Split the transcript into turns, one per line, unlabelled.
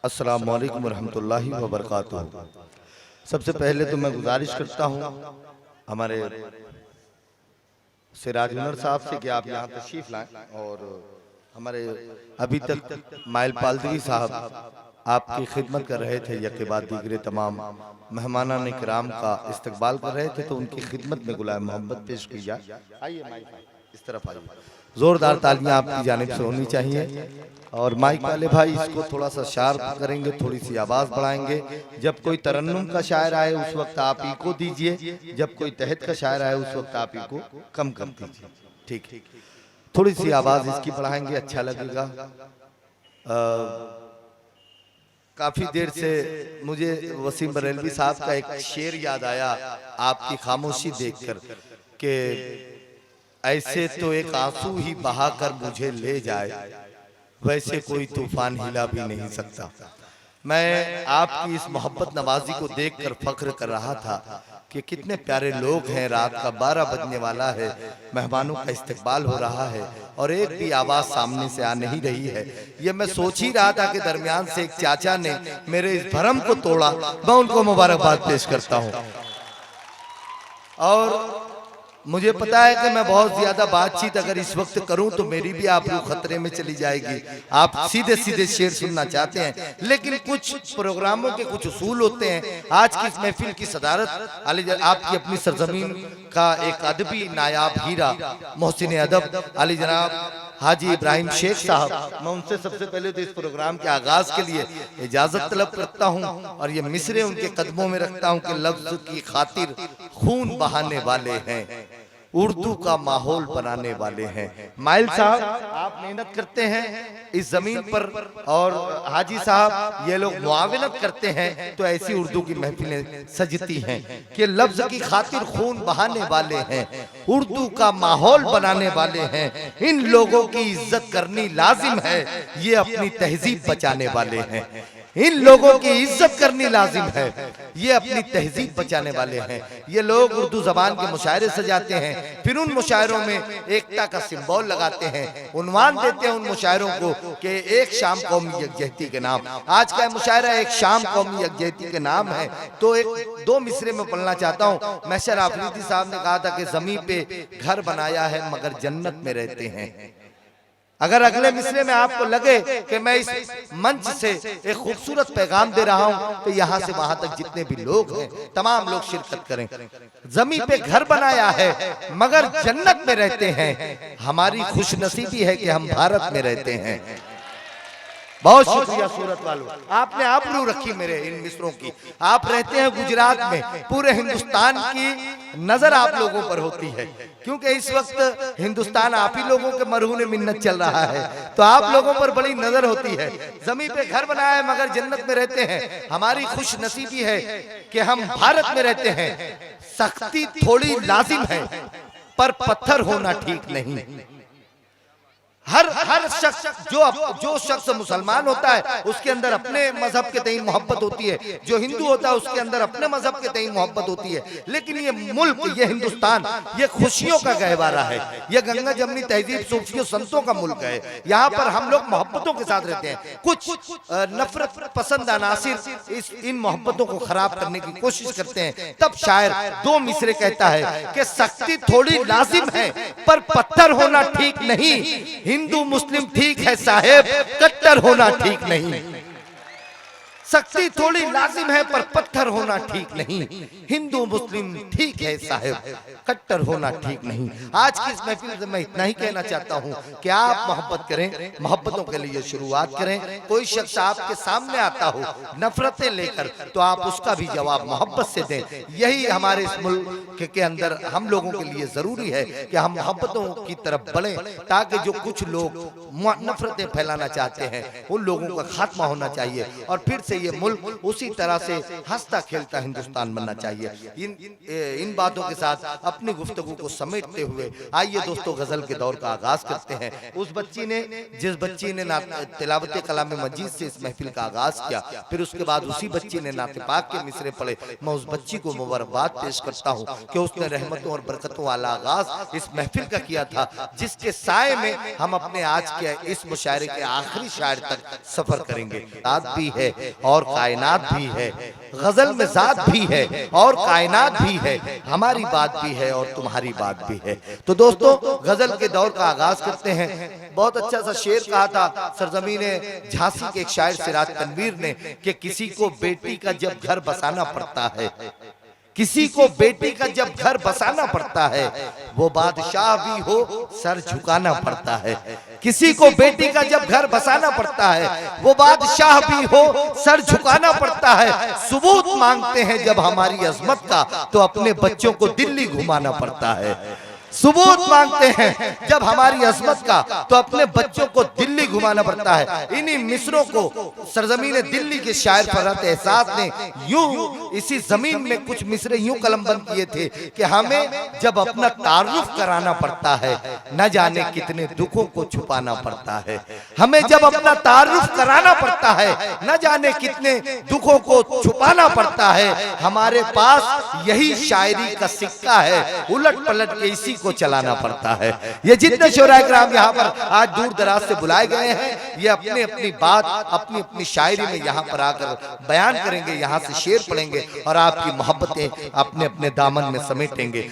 अस्सलामु अलैकुम वरहमतुल्लाहि वबरकातुहू। सबसे पहले तो मैं गुजारिश करता हूँ हमारे सिराज हुनर साहब से कि आप यहाँ तशरीफ लाएं और हमारे अभी तक माइल पालदवी साहब आपकी खिदमत कर रहे थे, यके बाद दीगरे तमाम मेहमानान किराम का इस्तकबाल कर रहे थे, तो उनकी खिदमत में गुलाम मोहब्बत पेश की जाए। आइए माइक इस तरफ आइए, जोरदार तालियां आपकी जानिब से होनी चाहिए। और माइक वाले भाई इसको थोड़ा सा शार्प करेंगे, थोड़ी सी आवाज बढ़ाएंगे। जब कोई तरन्नुम का शायर आए उस वक्त आप ही को दीजिए, जब कोई तहत का शायर आए उस वक्त आप ही को कम कम दीजिए। ठीक, थोड़ी सी आवाज इसकी बढ़ाएंगे, अच्छा लगेगा। काफी देर से मुझे वसीम बरेलवी साहब का एक शेर याद आया आपकी खामोशी देखकर कि ऐसे तो एक आंसू ही बहाकर मुझे ले जाए, वैसे कोई तूफान हिला भी नहीं सकता। मैं आपकी इस मोहब्बत नवाजी को देखकर फख्र कर रहा था कि कितने प्यारे लोग हैं। रात का 12 बजने वाला है, मेहमानों का इस्तकबाल हो रहा है और एक भी आवाज सामने से आ नहीं रही है। ये मैं सोच ही रहा था कि दरमियान से एक चाचा ने मेरे इस भरम को तोड़ा। मैं उनको मुबारकबाद पेश करता हूँ। और मुझे पता है कि मैं बहुत ज्यादा बातचीत अगर इस वक्त करूं तो मेरी भी आबरू खतरे में चली जाएगी। आप सीधे सीधे शेर सुनना चाहते हैं, लेकिन कुछ प्रोग्रामों के कुछ उसूल होते हैं। आज की इस महफिल की सदारत आपकी अपनी सरजमीन का एक अदबी नायाब हीरा मोहसिन अदब अली जनाब हाजी इब्राहिम शेख साहब, मैं उनसे सबसे पहले तो इस प्रोग्राम के आगाज के लिए इजाजत तलब करता हूं और ये मिसरे उनके कदमों में रखता हूं कि लफ्ज की खातिर खून बहाने वाले हैं, उर्दू का माहौल बनाने वाले हैं। माइल साहब आप मेहनत करते हैं इस जमीन पर और हाजी साहब ये लोग मुआविनत करते हैं, तो ऐसी उर्दू की महफिलें सजती हैं कि लफ्ज की खातिर खून बहाने वाले हैं, उर्दू का माहौल बनाने वाले हैं। इन लोगों की इज्जत करनी लाजिम है, ये अपनी तहजीब बचाने वाले हैं। इन लोगों की इज्जत करनी लाजिम है, ये अपनी तहजीब बचाने वाले हैं। ये लोग उर्दू जबान के मुशायरे सजाते हैं, फिर उन मुशायरों में एकता का सिंबल लगाते हैं, उन्वान देते हैं उन मुशायरों को कि एक शाम कौमी यकजहती के नाम। आज का मुशायरा एक शाम कौमी यकजहती के नाम है। तो एक दो मिसरे में पढ़ना चाहता हूँ। महशर आफरीदी साहब ने कहा था कि जमीन पे घर बनाया है मगर जन्नत में रहते हैं। अगर अगले मिसरे में आपको लगे कि मैं इस मंच से एक खूबसूरत पैगाम दे रहा हूं, तो यहां से वहां तक जितने भी लोग हैं तमाम लोग शिरकत करें। जमीन पे घर बनाया है मगर जन्नत में रहते हैं। हमारी खुशनसीबी है कि हम भारत में रहते हैं। बहुत शुक्रिया सूरत वालों, आपने आबरू रखी मेरे इन मिसरों की। आप रहते हैं गुजरात में, पूरे हिंदुस्तान की नजर आप लोगों पर होती है, क्योंकि इस वक्त हिंदुस्तान आप ही लोगों के मरहून मिन्नत चल रहा है, तो आप लोगों पर बड़ी नजर होती है। जमीन पे घर बनाया है मगर जन्नत में रहते हैं। हमारी खुश नसीबी है कि हम भारत में रहते हैं। सख्ती थोड़ी लाजिम है पर पत्थर होना ठीक नहीं। हर शख्स जो शख्स मुसलमान होता है उसके अंदर अपने मजहब के तईन मोहब्बत होती है, जो हिंदू होता है उसके अंदर अपने मजहब के तईन मोहब्बत होती है। लेकिन ये मुल्क, ये हिंदुस्तान, ये खुशियों का गहवारा है, ये गंगा जमनी तहजीब सूफियों संतों का मुल्क है। यहाँ पर हम लोग मोहब्बतों के साथ रहते हैं। कुछ नफरत पसंद अनासिर इन मोहब्बतों को खराब करने की कोशिश करते हैं। तब शायर दो मिसरे कहता है कि सख्ती थोड़ी लाजिम है पर पत्थर होना ठीक नहीं। हिंदू मुस्लिम ठीक है साहेब, कट्टर होना ठीक नहीं। सख्ती थोड़ी लाजिम है पर पत्थर होना ठीक नहीं। हिंदू मुस्लिम ठीक है साहेब, कट्टर होना ठीक नहीं। आज की इस महफिल से मैं इतना ही कहना चाहता हूँ कि आप मोहब्बत करें, मोहब्बतों के लिए शुरुआत करें। कोई शख्स आपके सामने आता हो नफरतें लेकर, तो आप उसका भी जवाब मोहब्बत से दें। यही हमारे इस मुल्क के अंदर हम लोगों के लिए जरूरी है कि हम मोहब्बतों की तरफ बढ़ें, ताकि जो कुछ लोग नफरतें फैलाना चाहते हैं उन लोगों का खात्मा होना चाहिए। और फिर से से ये मुल्क उसी तरह से हंसता खेलता हिंदुस्तान बनना चाहिए। इन बातों के साथ अपनी गुफ्तगू को समेटते हुए आइए दोस्तों गजल के दौर का आगाज करते हैं। उस बच्ची ने जिस बच्ची ने तिलावत कलाम मजीद से इस महफिल का आगाज किया, फिर उसके बाद उसी बच्ची ने नात पाक के मिसरे पढ़े। मैं उस बच्ची को मुबारकबाद पेश करता हूँ कि उसने रहमतों और बरकतों वाला आगाज इस महफिल का किया था, जिसके साए में हम अपने आज के इस मुशायरे के आखिरी शायर तक सफर करेंगे। जात भी है और कायनात भी है, गजल में जात भी है और कायनात भी है, हमारी बात भी है और तुम्हारी बात भी है। तो दोस्तों गजल के दौर का आगाज करते हैं। बहुत अच्छा सा शेर कहा था सरजमीने झांसी के एक शायर सिराज तनवीर ने कि किसी को बेटी का जब घर बसाना पड़ता है, किसी को बेटी का जब घर बसाना पड़ता है, वो बादशाह भी हो सर झुकाना पड़ता है। किसी को बेटी का जब घर बसाना पड़ता है, वो बादशाह भी हो सर झुकाना पड़ता है। सबूत मांगते हैं जब हमारी अजमत का, तो अपने बच्चों को दिल्ली घुमाना पड़ता है। सबूत मांगते हैं जब हमारी अजमत का, तो अपने बच्चों को दिल्ली घुमाना पड़ता है। इन्हीं मिसरों को सरजमीन दिल्ली के शायर फरहत एहसास ने यूं इसी जमीन में कुछ मिसरे यूं कलमबंद किए थे कि हमें जब अपना तारुफ कराना पड़ता है, न जाने कितने दुखों को छुपाना पड़ता है। हमें जब अपना तारुफ कराना पड़ता है, न जाने कितने दुखों को छुपाना पड़ता है। हमारे पास यही शायरी का सिक्का है, उलट पलट के इसी को चलाना पड़ता है। ये जितने शोरा किराम यहाँ पर आज दूर दराज से बुलाए गए हैं, ये अपनी अपनी बात अपनी अपनी शायरी में यहाँ पर आकर बयान करेंगे, यहाँ से शेर पढ़ेंगे और आपकी मोहब्बतें अपने अपने दामन में समेटेंगे।